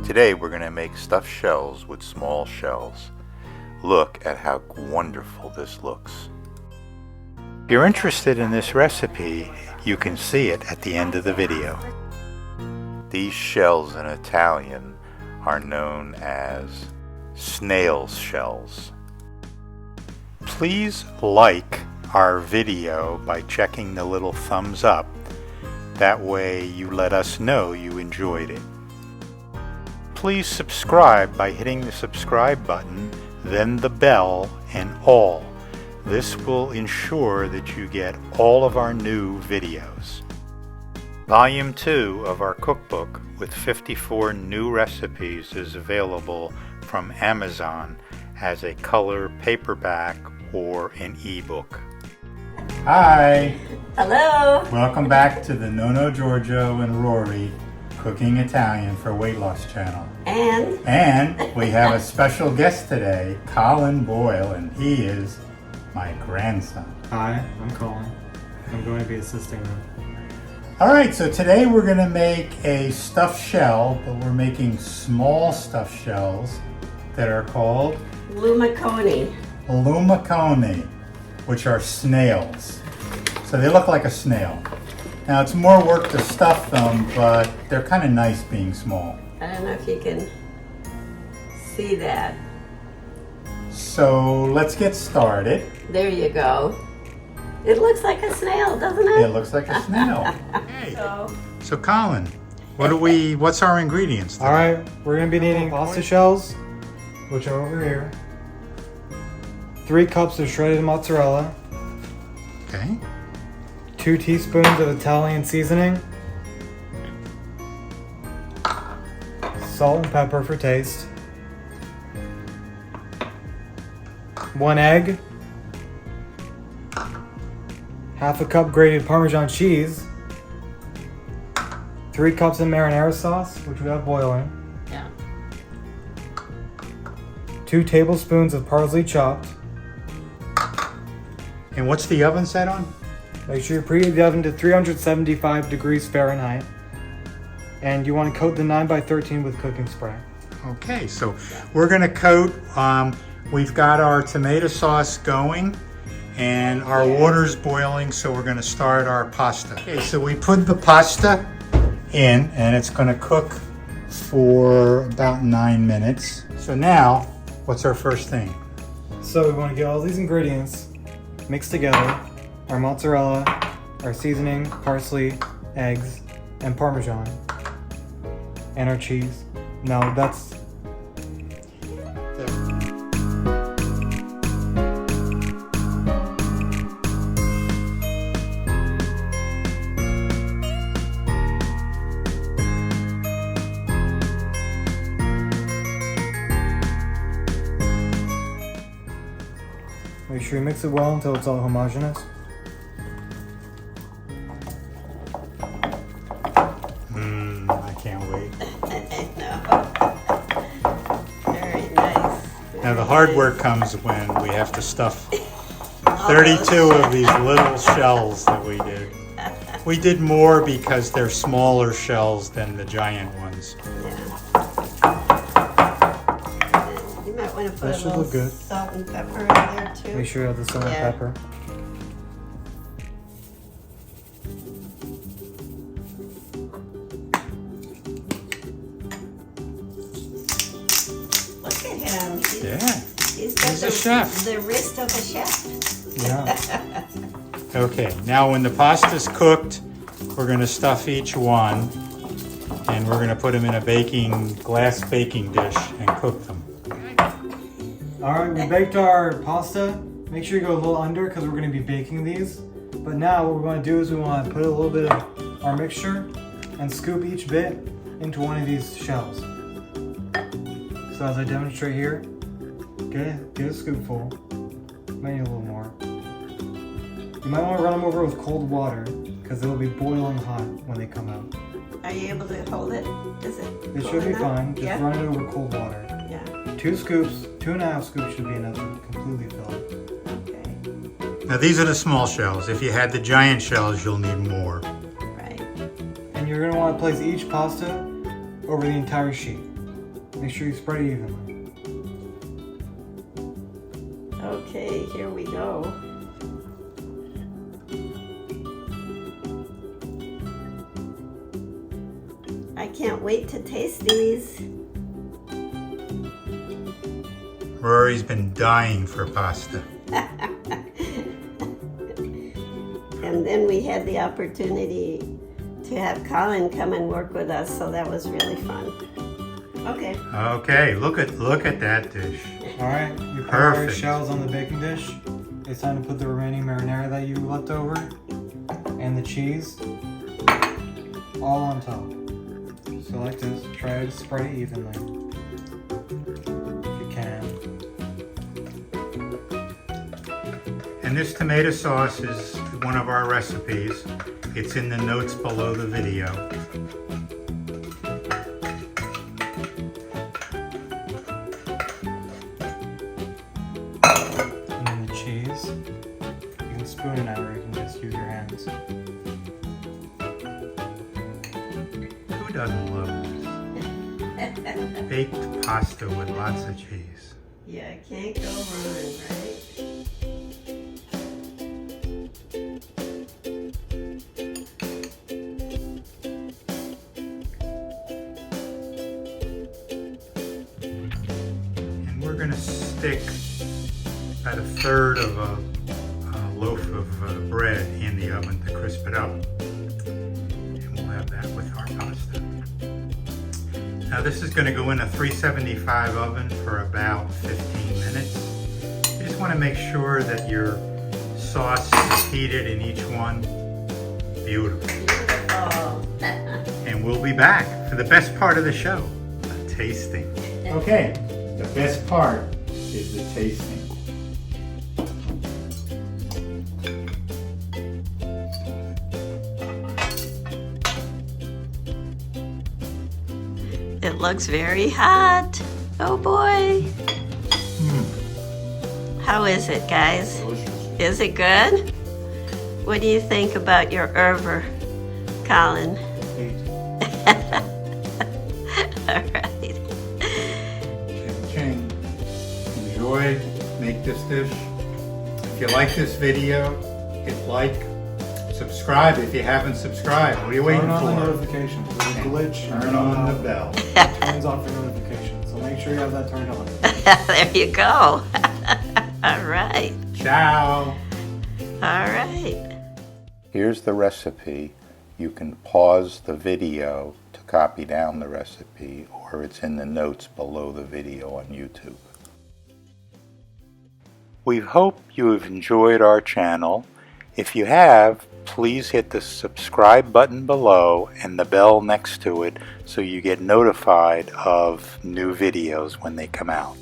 Today we're going to make stuffed shells with small shells. Look at how wonderful this looks. If you're interested in this recipe, you can see it at the end of the video. These shells in Italian are known as snail shells. Please like our video by checking the little thumbs up. That way you let us know you enjoyed it. Please subscribe by hitting the subscribe button, then the bell, and all. This will ensure that you get all of our new videos. Volume 2 of our cookbook with 54 new recipes is available from Amazon as a color paperback or an ebook. Hi! Hello! Welcome back to the Nonno Giorgio and Rory Cooking Italian for Weight Loss channel. And we have a special guest today, Colin Boyle, and he is my grandson. Hi, I'm Colin. I'm going to be assisting him. Alright, so today we're going to make a stuffed shell, but we're making small stuffed shells that are called Lumaconi. Lumaconi, which are snails. So they look like a snail. Now it's more work to stuff them, but they're kind of nice being small. I don't know if you can see that. So let's get started. There you go. It looks like a snail, doesn't it? It looks like a snail. Hey. So Colin, what's our ingredients today? Alright, we're going to be needing pasta shells, which are over here. 3 cups of shredded mozzarella. Okay. 2 teaspoons of Italian seasoning. Salt and pepper for taste. 1 egg. Half a cup grated Parmesan cheese. 3 cups of marinara sauce, which we have boiling. Yeah. 2 tablespoons of parsley chopped. And what's the oven set on? Make sure you preheat the oven to 375 degrees Fahrenheit. And you want to coat the 9x13 with cooking spray. Okay, so we're going to coat, we've got our tomato sauce going and our water's boiling, so we're going to start our pasta. Okay, so we put the pasta in and it's going to cook for about 9 minutes. So now, what's our first thing? So we want to get all these ingredients mixed together. Our mozzarella, our seasoning, parsley, eggs, and Parmesan. And our cheese. No, that's... Make sure you mix it well until it's all homogeneous. I can't wait. Very nice. Now the hard work comes when we have to stuff 32 of these little shells that we did. We did more because they're smaller shells than the giant ones. Yeah. You might want to put That a should little look good. salt and pepper in there too. Make sure you have the salt and Yeah. pepper. Look at him. Yeah. He's got He's a chef. the wrist of a chef. Yeah. Okay, now when the pasta's cooked, we're going to stuff each one and we're going to put them in a glass baking dish and cook them. Alright, we baked our pasta. Make sure you go a little under because we're going to be baking these. But now what we're going to do is we want to put a little bit of our mixture and scoop each bit into one of these shells. So as I demonstrate here, get a scoopful, maybe a little more. You might want to run them over with cold water because they'll be boiling hot when they come out. Are you able to hold it? Is it? It cold should be enough? fine, just Yeah. run it over cold water. Yeah. 2 scoops, 2.5 scoops should be enough to completely fill it. Okay. Now these are the small shells. If you had the giant shells, you'll need more. Right. And you're going to want to place each pasta over the entire sheet. Make sure you spread it evenly. Okay, here we go. I can't wait to taste these. Rory's been dying for pasta. And then we had the opportunity to have Colin come and work with us, so that was really fun. Okay. Okay, look at that dish. Alright, you put our shells on the baking dish. It's time to put the remaining marinara that you left over and the cheese all on top. So like this, try to spread it evenly. If you can. And this tomato sauce is one of our recipes. It's in the notes below the video. And then the cheese. You can spoon it out or you can just use your hands. Who doesn't love this? Baked pasta with lots of cheese. Yeah, can't go wrong, right? We're going to stick about a third of a loaf of bread in the oven to crisp it up. And we'll have that with our pasta. Now this is going to go in a 375 oven for about 15 minutes. You just want to make sure that your sauce is heated in each one. Beautiful. Beautiful. And we'll be back for the best part of the show, the tasting. Okay. The best part is the tasting. It looks very hot. Oh boy. How is it, guys? Delicious. Is it good? What do you think about your herber, Colin? All right. Ching. Enjoy, make this dish. If you like this video, hit like, subscribe if you haven't subscribed. What are you waiting Turn on the for? notifications. There's a glitch. Turn on the bell. It turns off your notifications. So make sure you have that turned on. There you go. All right. Ciao. All right. Here's the recipe. You can pause the video to copy down the recipe, or it's in the notes below the video on YouTube. We hope you have enjoyed our channel. If you have, please hit the subscribe button below and the bell next to it so you get notified of new videos when they come out.